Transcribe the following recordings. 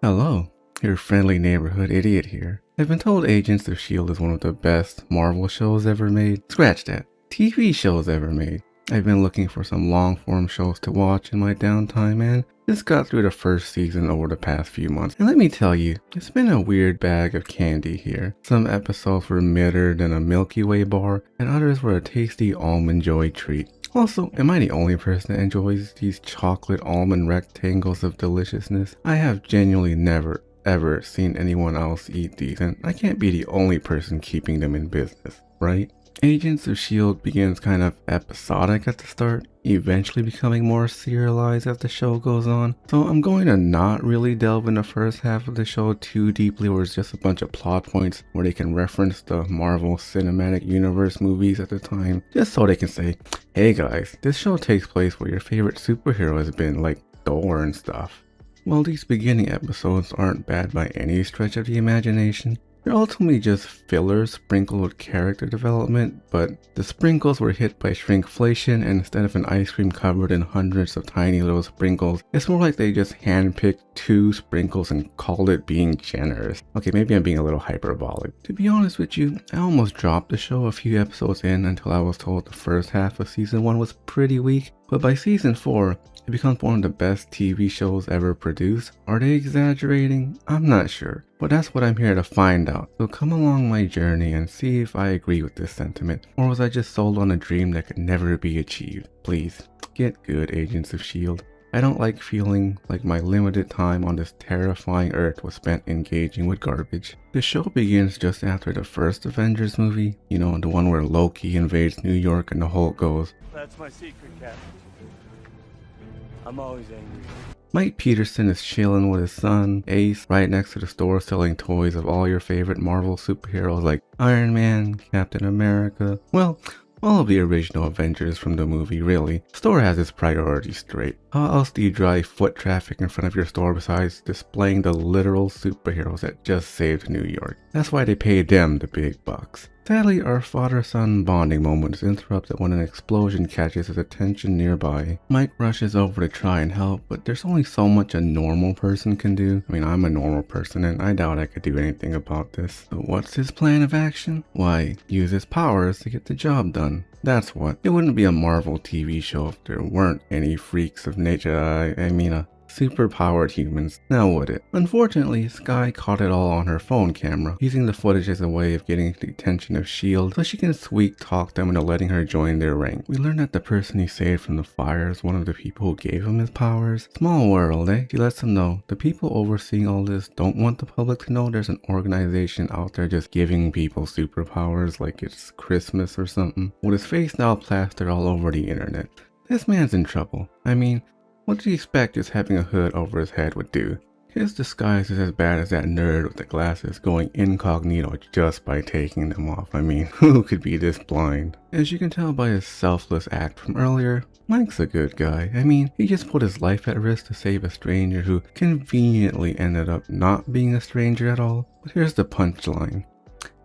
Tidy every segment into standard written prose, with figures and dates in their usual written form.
Hello, your friendly neighborhood idiot here. I've been told Agents of S.H.I.E.L.D. is one of the best Marvel shows ever made. Scratch that. TV shows ever made. I've been looking for some long-form shows to watch in my downtime and just got through the first season over the past few months. And let me tell you, it's been a weird bag of candy here. Some episodes were midder than a Milky Way bar, and others were a tasty almond joy treat. Also, am I the only person that enjoys these chocolate almond rectangles of deliciousness? I have genuinely never ever seen anyone else eat these, and I can't be the only person keeping them in business, right? Agents of S.H.I.E.L.D. begins kind of episodic at the start, eventually becoming more serialized as the show goes on. So I'm going to not really delve in the first half of the show too deeply where it's just a bunch of plot points where they can reference the Marvel Cinematic Universe movies at the time, just so they can say, hey guys, this show takes place where your favorite superhero has been, like Thor and stuff. While these beginning episodes aren't bad by any stretch of the imagination, they're ultimately just fillers sprinkled with character development, but the sprinkles were hit by shrinkflation, and instead of an ice cream covered in hundreds of tiny little sprinkles, it's more like they just handpicked 2 sprinkles and called it being generous. Okay, maybe I'm being a little hyperbolic. To be honest with you, I almost dropped the show a few episodes in until I was told the first half of season 1 was pretty weak, but by season 4, it becomes one of the best TV shows ever produced. Are they exaggerating? I'm not sure, but that's what I'm here to find out. So come along my journey and see if I agree with this sentiment, or was I just sold on a dream that could never be achieved? Please, get good, Agents of S.H.I.E.L.D. I don't like feeling like my limited time on this terrifying earth was spent engaging with garbage. The show begins just after the first Avengers movie, you know, the one where Loki invades New York and the Hulk goes, "That's my secret, Captain. I'm always angry." Mike Peterson is chilling with his son, Ace, right next to the store selling toys of all your favorite Marvel superheroes like Iron Man, Captain America, well, all of the original Avengers from the movie, really. Store has its priorities straight. How else do you drive foot traffic in front of your store besides displaying the literal superheroes that just saved New York? That's why they pay them the big bucks. Sadly, our father-son bonding moment is interrupted when an explosion catches his attention nearby. Mike rushes over to try and help, but there's only so much a normal person can do. I mean, I'm a normal person and I doubt I could do anything about this. So what's his plan of action? Why, use his powers to get the job done. That's what. It wouldn't be a Marvel TV show if there weren't any freaks of nature, super-powered humans, now would it? Unfortunately, Skye caught it all on her phone camera, using the footage as a way of getting the attention of S.H.I.E.L.D. so she can sweet-talk them into letting her join their rank. We learn that the person he saved from the fire is one of the people who gave him his powers. Small world, eh? She lets them know the people overseeing all this don't want the public to know there's an organization out there just giving people superpowers like it's Christmas or something. With his face now plastered all over the internet, this man's in trouble. I mean, what did he expect just having a hood over his head would do? His disguise is as bad as that nerd with the glasses going incognito just by taking them off. I mean, who could be this blind? As you can tell by his selfless act from earlier, Mike's a good guy. I mean, he just put his life at risk to save a stranger who conveniently ended up not being a stranger at all. But here's the punchline.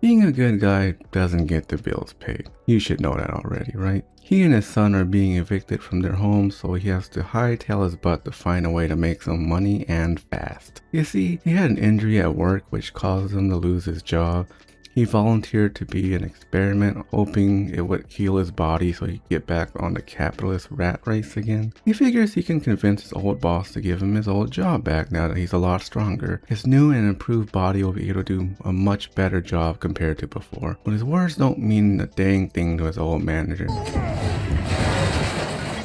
Being a good guy doesn't get the bills paid. You should know that already, right? He and his son are being evicted from their home, so he has to hightail his butt to find a way to make some money and fast. You see, he had an injury at work which causes him to lose his job. He volunteered to be an experiment, hoping it would heal his body so he could get back on the capitalist rat race again. He figures he can convince his old boss to give him his old job back now that he's a lot stronger. His new and improved body will be able to do a much better job compared to before. But his words don't mean a dang thing to his old manager. These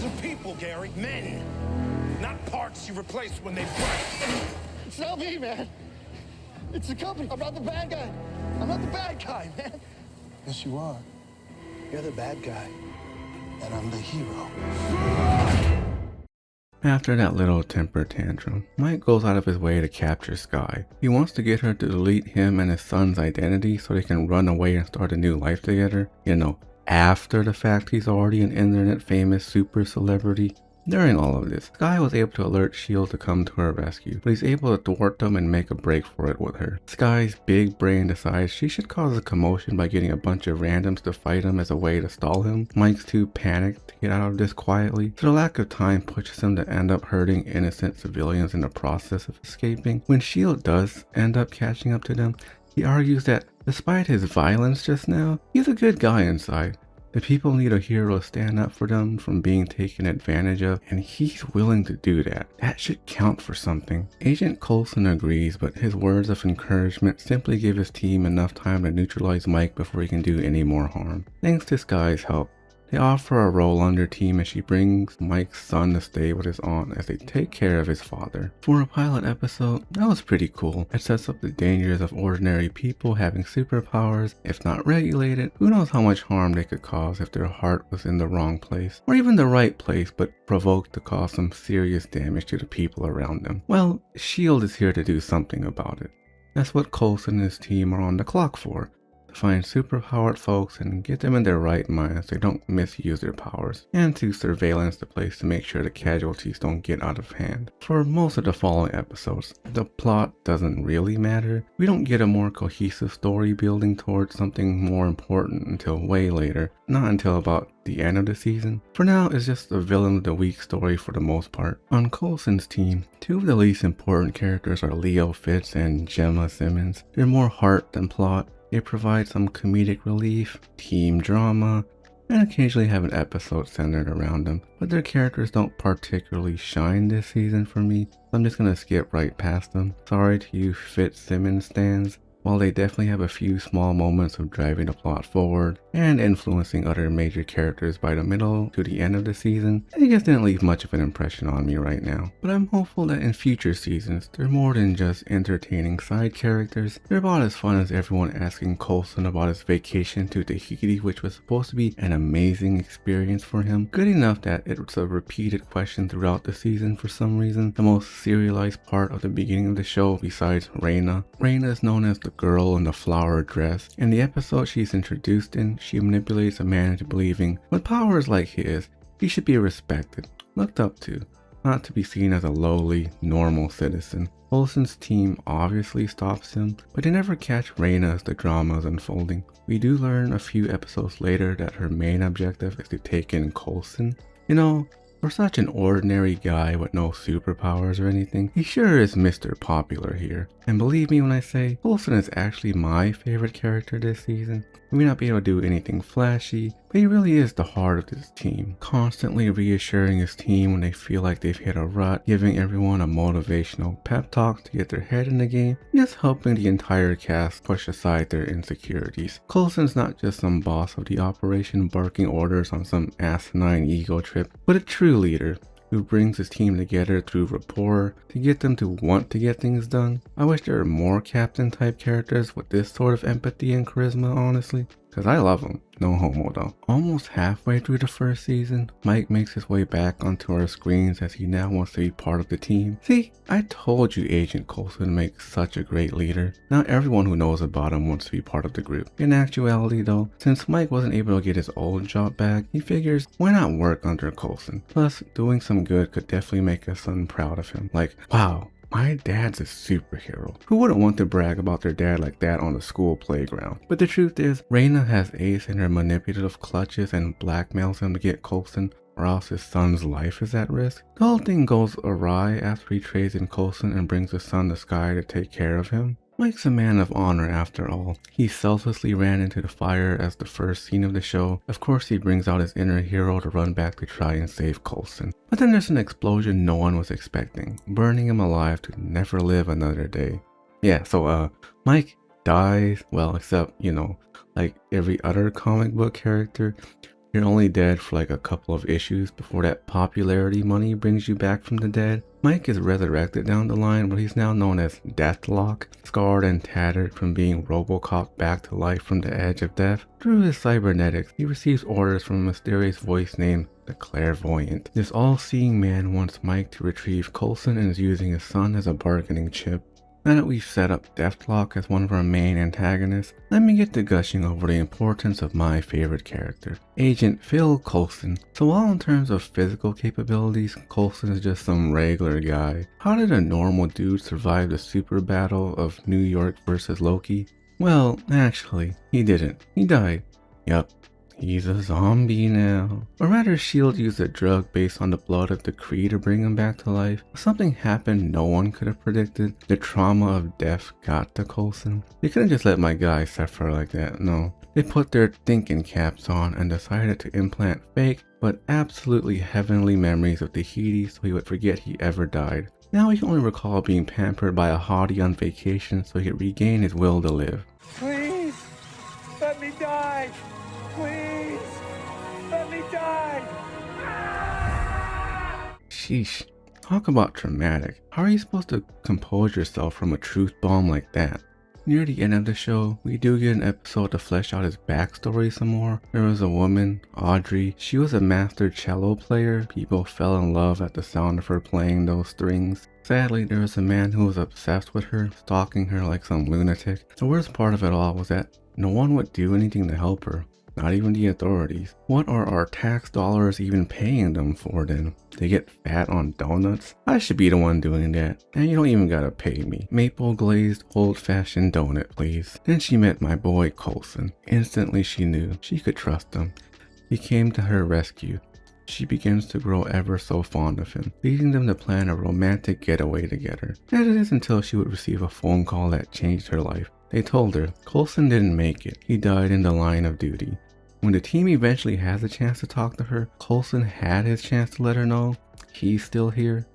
are people, Gary. Men. Not parts you replace when they break. It's not me, man. It's the company. I'm not the bad guy. I'm not the bad guy, man. Yes, you are. You're the bad guy. And I'm the hero. After that little temper tantrum, Mike goes out of his way to capture Skye. He wants to get her to delete him and his son's identity so they can run away and start a new life together. You know, after the fact he's already an internet famous super celebrity. During all of this, Skye was able to alert S.H.I.E.L.D. to come to her rescue, but he's able to thwart them and make a break for it with her. Skye's big brain decides she should cause a commotion by getting a bunch of randoms to fight him as a way to stall him. Mike's too panicked to get out of this quietly, so the lack of time pushes him to end up hurting innocent civilians in the process of escaping. When S.H.I.E.L.D. does end up catching up to them, he argues that despite his violence just now, he's a good guy inside. The people need a hero to stand up for them from being taken advantage of, and he's willing to do that. That should count for something. Agent Coulson agrees, but his words of encouragement simply give his team enough time to neutralize Mike before he can do any more harm. Thanks to Skye's help, they offer a role on their team as she brings Mike's son to stay with his aunt as they take care of his father. For a pilot episode, that was pretty cool. It sets up the dangers of ordinary people having superpowers. If not regulated, who knows how much harm they could cause if their heart was in the wrong place, or even the right place but provoked to cause some serious damage to the people around them. Well, S.H.I.E.L.D. is here to do something about it. That's what Coulson and his team are on the clock for. To find superpowered folks and get them in their right minds so they don't misuse their powers, and to surveillance the place to make sure the casualties don't get out of hand. For most of the following episodes, the plot doesn't really matter. We don't get a more cohesive story building towards something more important until way later, not until about the end of the season. For now, it's just a villain of the week story for the most part. On Coulson's team, two of the least important characters are Leo Fitz and Gemma Simmons. They're more heart than plot. They provide some comedic relief, team drama, and occasionally have an episode centered around them, but their characters don't particularly shine this season for me, so I'm just gonna skip right past them. Sorry to you Fitzsimmons stans. While they definitely have a few small moments of driving the plot forward and influencing other major characters by the middle to the end of the season, they just didn't leave much of an impression on me right now. But I'm hopeful that in future seasons, they're more than just entertaining side characters. They're about as fun as everyone asking Coulson about his vacation to Tahiti, which was supposed to be an amazing experience for him. Good enough that it was a repeated question throughout the season for some reason. The most serialized part of the beginning of the show besides Reyna. Reyna is known as the girl in the flower dress. In the episode she's introduced in, she manipulates a man into believing with powers like his, he should be respected, looked up to, not to be seen as a lowly, normal citizen. Coulson's team obviously stops him, but they never catch Reyna as the drama is unfolding. We do learn a few episodes later that her main objective is to take in Coulson. You know, for such an ordinary guy with no superpowers or anything, he sure is Mr. Popular here. And believe me when I say, Coulson is actually my favorite character this season. He may not be able to do anything flashy, but he really is the heart of this team, constantly reassuring his team when they feel like they've hit a rut, giving everyone a motivational pep talk to get their head in the game, and just helping the entire cast push aside their insecurities. Coulson's not just some boss of the operation barking orders on some asinine ego trip, but a true leader who brings his team together through rapport to get them to want to get things done. I wish there were more captain type characters with this sort of empathy and charisma, honestly, because I love them. No homo though. Almost halfway through the first season, Mike makes his way back onto our screens as he now wants to be part of the team. See, I told you Agent Coulson makes such a great leader. Not everyone who knows about him wants to be part of the group. In actuality though, since Mike wasn't able to get his old job back, he figures why not work under Coulson. Plus, doing some good could definitely make his son proud of him. Like, wow, my dad's a superhero. Who wouldn't want to brag about their dad like that on the school playground? But the truth is, Reyna has Ace in her manipulative clutches and blackmails him to get Coulson, or else his son's life is at risk. The whole thing goes awry after he trades in Coulson and brings his son to Skye to take care of him. Mike's a man of honor after all. He selflessly ran into the fire as the first scene of the show. Of course he brings out his inner hero to run back to try and save Coulson. But then there's an explosion no one was expecting, burning him alive to never live another day. Yeah, so Mike dies, well except, you know, like every other comic book character. You're only dead for like a couple of issues before that popularity money brings you back from the dead. Mike is resurrected down the line, but he's now known as Deathlock, scarred and tattered from being Robocop back to life from the edge of death. Through his cybernetics, he receives orders from a mysterious voice named the Clairvoyant. This all-seeing man wants Mike to retrieve Coulson and is using his son as a bargaining chip. Now that we've set up Deathlock as one of our main antagonists, let me get to gushing over the importance of my favorite character, Agent Phil Coulson. So while in terms of physical capabilities, Coulson is just some regular guy, how did a normal dude survive the super battle of New York versus Loki? Well, actually, he didn't. He died. Yup. He's a zombie now. Or rather, S.H.I.E.L.D. used a drug based on the blood of the Kree to bring him back to life. Something happened no one could have predicted. The trauma of death got to Coulson. They couldn't just let my guy suffer like that, no. They put their thinking caps on and decided to implant fake, but absolutely heavenly memories of Tahiti so he would forget he ever died. Now he can only recall being pampered by a hottie on vacation so he could regain his will to live. Please, let me die. Please, let me die. Sheesh. Talk about traumatic. How are you supposed to compose yourself from a truth bomb like that? Near the end of the show, we do get an episode to flesh out his backstory some more. There was a woman, Audrey. She was a master cello player. People fell in love at the sound of her playing those strings. Sadly, there was a man who was obsessed with her, stalking her like some lunatic. The worst part of it all was that no one would do anything to help her. Not even the authorities. What are our tax dollars even paying them for then? They get fat on donuts? I should be the one doing that. And you don't even gotta pay me. Maple glazed old fashioned donut, please. Then she met my boy Coulson. Instantly she knew she could trust him. He came to her rescue. She begins to grow ever so fond of him, leading them to plan a romantic getaway together. That is until she would receive a phone call that changed her life. They told her Coulson didn't make it. He died in the line of duty. When the team eventually has a chance to talk to her, Coulson had his chance to let her know he's still here.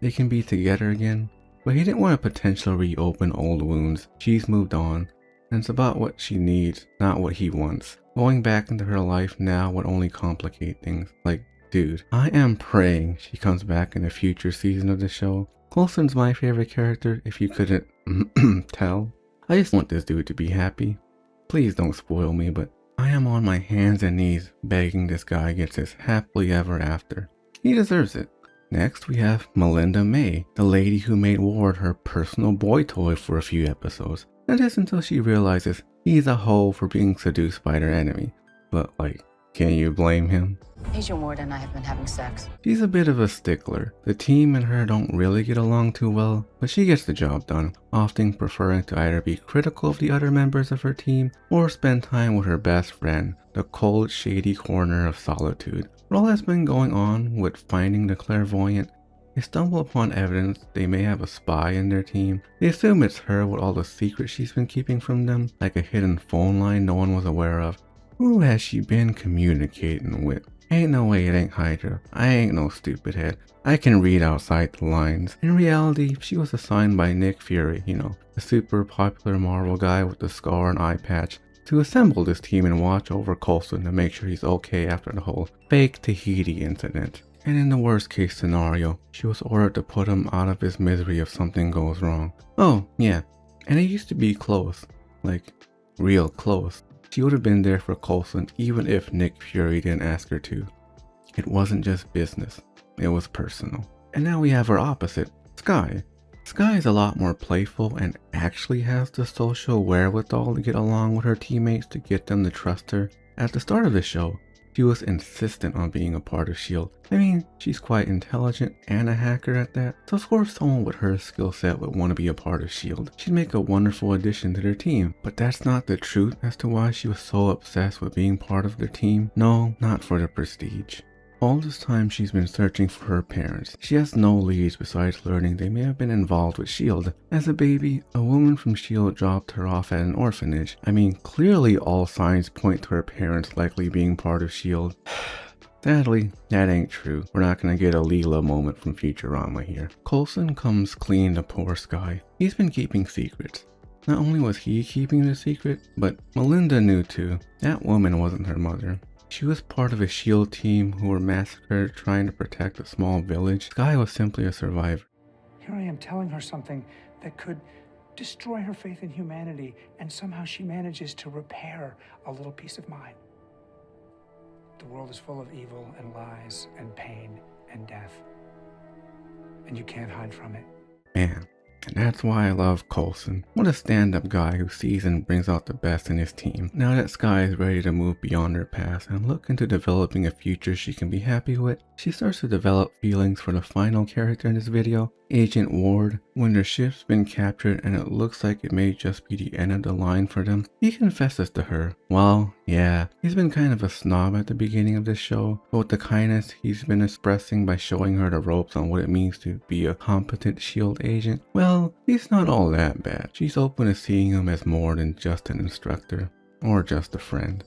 They can be together again. But he didn't want to potentially reopen old wounds. She's moved on, and it's about what she needs, not what he wants. Going back into her life now would only complicate things. Like, dude, I am praying she comes back in a future season of the show. Coulson's my favorite character, if you couldn't tell. I just want this dude to be happy. Please don't spoil me, but I am on my hands and knees begging this guy gets his happily ever after. He deserves it. Next we have Melinda May, the lady who made Ward her personal boy toy for a few episodes. That is until she realizes he's a hoe for being seduced by their enemy. But like, can you blame him? Agent Ward and I have been having sex. She's a bit of a stickler. The team and her don't really get along too well, but she gets the job done, often preferring to either be critical of the other members of her team or spend time with her best friend, the cold, shady corner of solitude. What all has been going on with finding the clairvoyant, they stumble upon evidence they may have a spy in their team. They assume it's her with all the secrets she's been keeping from them, like a hidden phone line no one was aware of. Who has she been communicating with? Ain't no way it ain't Hydra. I ain't no stupid head. I can read outside the lines. In reality, she was assigned by Nick Fury, you know, the super popular Marvel guy with the scar and eye patch, to assemble this team and watch over Coulson to make sure he's okay after the whole fake Tahiti incident. And in the worst case scenario, she was ordered to put him out of his misery if something goes wrong. Oh, yeah, and they used to be close. Like, real close. She would have been there for Coulson even if Nick Fury didn't ask her to. It wasn't just business, it was personal. And now we have her opposite, Skye. Skye is a lot more playful and actually has the social wherewithal to get along with her teammates to get them to trust her. At the start of the show, she was insistent on being a part of S.H.I.E.L.D. I mean, she's quite intelligent and a hacker at that, so of course someone with her skill set would want to be a part of S.H.I.E.L.D. She'd make a wonderful addition to their team, but that's not the truth as to why she was so obsessed with being part of their team. No, not for the prestige. All this time she's been searching for her parents. She has no leads besides learning they may have been involved with S.H.I.E.L.D. As a baby, a woman from S.H.I.E.L.D. dropped her off at an orphanage. I mean, clearly all signs point to her parents likely being part of S.H.I.E.L.D. Sadly, that ain't true. We're not gonna get a Leela moment from Futurama here. Coulson comes clean to poor Skye. He's been keeping secrets. Not only was he keeping the secret, but Melinda knew too. That woman wasn't her mother. She was part of a S.H.I.E.L.D. team who were massacred trying to protect a small village. Skye was simply a survivor. Here I am telling her something that could destroy her faith in humanity, and somehow she manages to repair a little piece of mind. The world is full of evil and lies and pain and death, and you can't hide from it. Man, And that's why I love Coulson. What a stand-up guy who sees and brings out the best in his team. Now that Skye is ready to move beyond her past and look into developing a future she can be happy with, she starts to develop feelings for the final character in this video, Agent Ward. When their ship's been captured and it looks like it may just be the end of the line for them, he confesses to her. Well, yeah, he's been kind of a snob at the beginning of this show, but with the kindness he's been expressing by showing her the ropes on what it means to be a competent SHIELD agent, well, he's not all that bad. She's open to seeing him as more than just an instructor, or just a friend.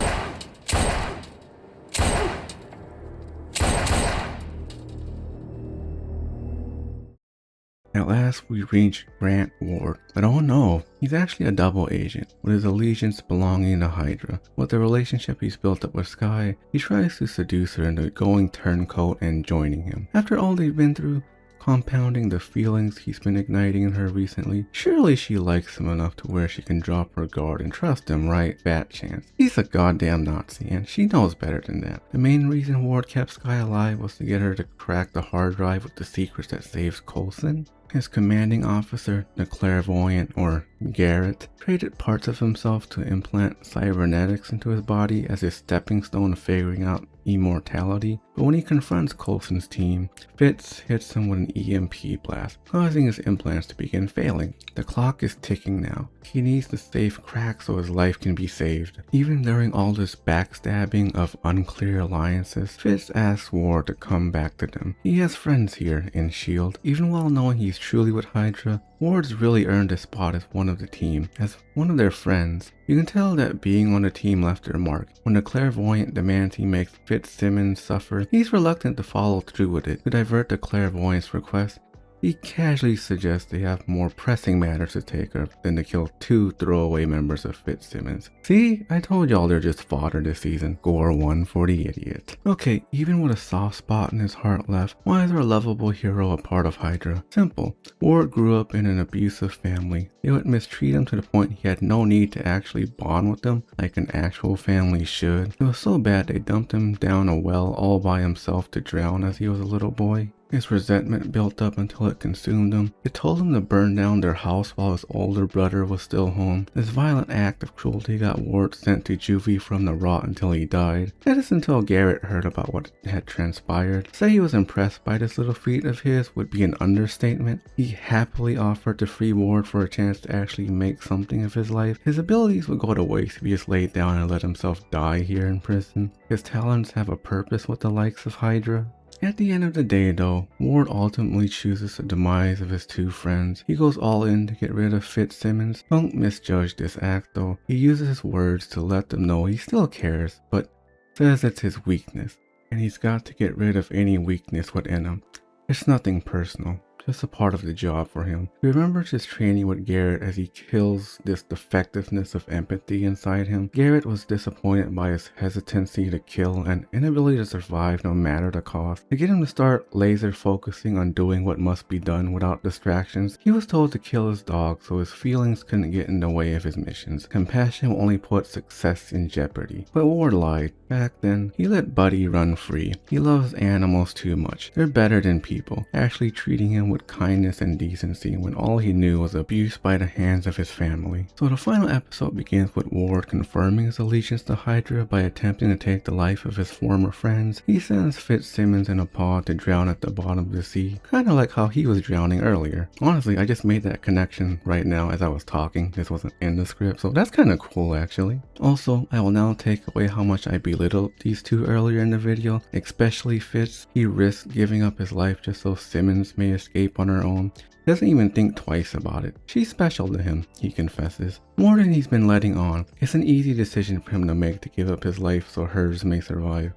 At last we reach Grant Ward, but oh no, he's actually a double agent, with his allegiance belonging to Hydra. With the relationship he's built up with Skye, he tries to seduce her into going turncoat and joining him. After all they've been through, compounding the feelings he's been igniting in her recently, surely she likes him enough to where she can drop her guard and trust him, right? Fat chance. He's a goddamn Nazi, and she knows better than that. The main reason Ward kept Skye alive was to get her to crack the hard drive with the secrets that saves Coulson. His commanding officer, the Clairvoyant, or Garrett, traded parts of himself to implant cybernetics into his body as his stepping stone to figuring out immortality. But when he confronts Coulson's team, Fitz hits him with an EMP blast, causing his implants to begin failing. The clock is ticking now. He needs the safe crack so his life can be saved. Even during all this backstabbing of unclear alliances, Fitz asks Ward to come back to them. He has friends here in SHIELD. Even while knowing he's truly with Hydra, Ward's really earned a spot as one of the team, as one of their friends. You can tell that being on the team left their mark. When the Clairvoyant demands he makes Fitzsimmons suffer, he's reluctant to follow through with it. To divert the Clairvoyant's request, he casually suggests they have more pressing matters to take care of than to kill 2 throwaway members of Fitzsimmons. See, I told y'all they're just fodder this season. Gore 1 for the idiot. Okay, even with a soft spot in his heart left, why is our lovable hero a part of Hydra? Simple. Ward grew up in an abusive family. They would mistreat him to the point he had no need to actually bond with them like an actual family should. It was so bad they dumped him down a well all by himself to drown as he was a little boy. His resentment built up until it consumed him. It told him to burn down their house while his older brother was still home. This violent act of cruelty got Ward sent to juvie from the rot until he died. That is until Garrett heard about what had transpired. To say he was impressed by this little feat of his would be an understatement. He happily offered to free Ward for a chance to actually make something of his life. His abilities would go to waste if he just laid down and let himself die here in prison. His talents have a purpose with the likes of Hydra. At the end of the day though, Ward ultimately chooses the demise of his 2 friends. He goes all in to get rid of Fitzsimmons. Don't misjudge this act though. He uses his words to let them know he still cares, but says it's his weakness, and he's got to get rid of any weakness within him. It's nothing personal, just a part of the job for him. He remembers his training with Garrett as he kills this defectiveness of empathy inside him. Garrett was disappointed by his hesitancy to kill and inability to survive no matter the cost. To get him to start laser focusing on doing what must be done without distractions, he was told to kill his dog so his feelings couldn't get in the way of his missions. Compassion will only put success in jeopardy. But Ward lied. Back then, he let Buddy run free. He loves animals too much. They're better than people, actually treating him with kindness and decency when all he knew was abuse by the hands of his family. So the final episode begins with Ward confirming his allegiance to Hydra by attempting to take the life of his former friends. He sends Fitzsimmons in a pod to drown at the bottom of the sea, kinda like how he was drowning earlier. Honestly, I just made that connection right now as I was talking. This wasn't in the script, so that's kinda cool actually. Also, I will now take away how much I belittled these 2 earlier in the video, especially Fitz. He risked giving up his life just so Simmons may escape on her own. He doesn't even think twice about it. She's special to him, he confesses. More than he's been letting on. It's an easy decision for him to make to give up his life so hers may survive.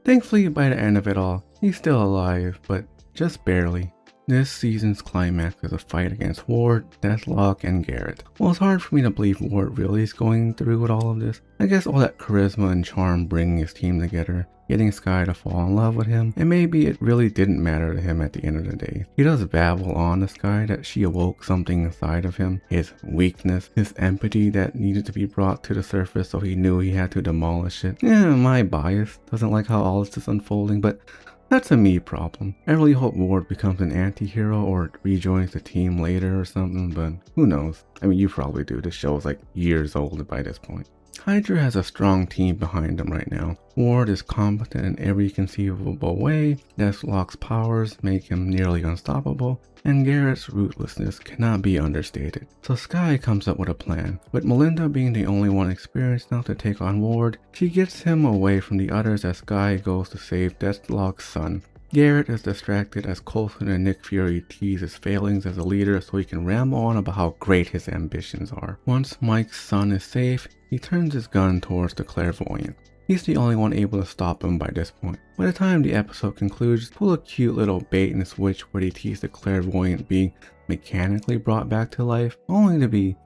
Thankfully, by the end of it all, he's still alive, but just barely. This season's climax is a fight against Ward, Deathlock, and Garrett. Well, it's hard for me to believe Ward really is going through with all of this. I guess all that charisma and charm bringing his team together, getting Skye to fall in love with him, and maybe it really didn't matter to him at the end of the day. He does babble on to Skye that she awoke something inside of him, his weakness, his empathy that needed to be brought to the surface, so he knew he had to demolish it. Yeah, my bias doesn't like how all this is unfolding, but That's a me problem. I really hope Ward becomes an anti-hero or rejoins the team later or something, but who knows? I mean, you probably do. This show is like years old by this point. Hydra has a strong team behind them right now. Ward is competent in every conceivable way, Deathlock's powers make him nearly unstoppable, and Garrett's ruthlessness cannot be understated. So Skye comes up with a plan. With Melinda being the only one experienced enough to take on Ward, she gets him away from the others as Skye goes to save Deathlock's son. Garrett is distracted as Coulson and Nick Fury tease his failings as a leader so he can ramble on about how great his ambitions are. Once Mike's son is safe, he turns his gun towards the clairvoyant. He's the only one able to stop him by this point. By the time the episode concludes, pull a cute little bait and switch where they tease the clairvoyant being mechanically brought back to life, only to be...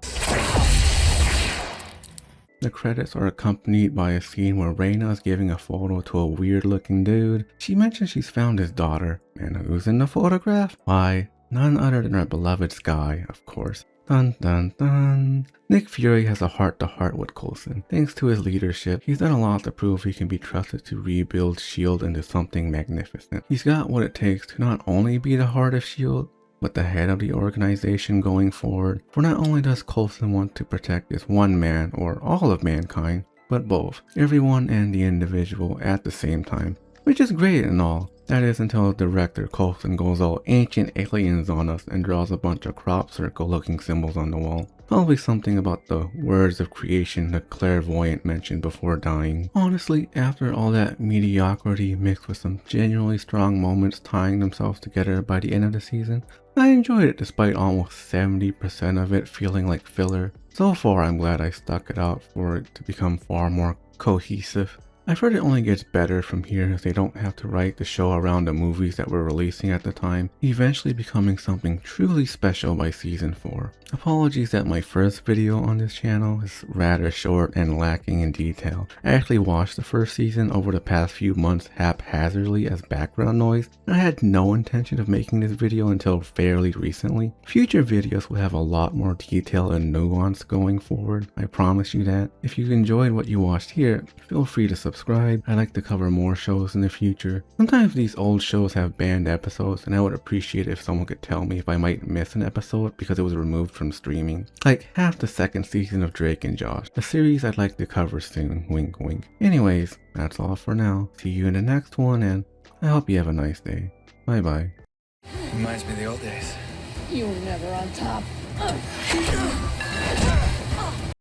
The credits are accompanied by a scene where Reyna is giving a photo to a weird looking dude. She mentions she's found his daughter, and who's in the photograph? Why, none other than our beloved Skye, of course. Dun dun dun. Nick Fury has a heart-to-heart with Coulson. Thanks to his leadership, he's done a lot to prove he can be trusted to rebuild S.H.I.E.L.D. into something magnificent. He's got what it takes to not only be the heart of S.H.I.E.L.D., but the head of the organization going forward. For not only does Coulson want to protect this one man, or all of mankind, but both, everyone and the individual at the same time. Which is great and all. That is until director Coulson goes all ancient aliens on us and draws a bunch of crop circle looking symbols on the wall. Probably something about the words of creation the clairvoyant mentioned before dying. Honestly, after all that mediocrity mixed with some genuinely strong moments tying themselves together by the end of the season, I enjoyed it despite almost 70% of it feeling like filler. So far I'm glad I stuck it out for it to become far more cohesive. I've heard it only gets better from here as they don't have to write the show around the movies that were releasing at the time, eventually becoming something truly special by season 4. Apologies that my first video on this channel is rather short and lacking in detail. I actually watched the first season over the past few months haphazardly as background noise, and I had no intention of making this video until fairly recently. Future videos will have a lot more detail and nuance going forward, I promise you that. If you enjoyed what you watched here, feel free to subscribe. I like to cover more shows in the future. Sometimes these old shows have banned episodes, and I would appreciate it if someone could tell me if I might miss an episode because it was removed from streaming. Like half the second season of Drake and Josh, a series I'd like to cover soon, wink wink. Anyways, that's all for now. See you in the next one, and I hope you have a nice day. Bye bye. Reminds me of the old days. You were never on top.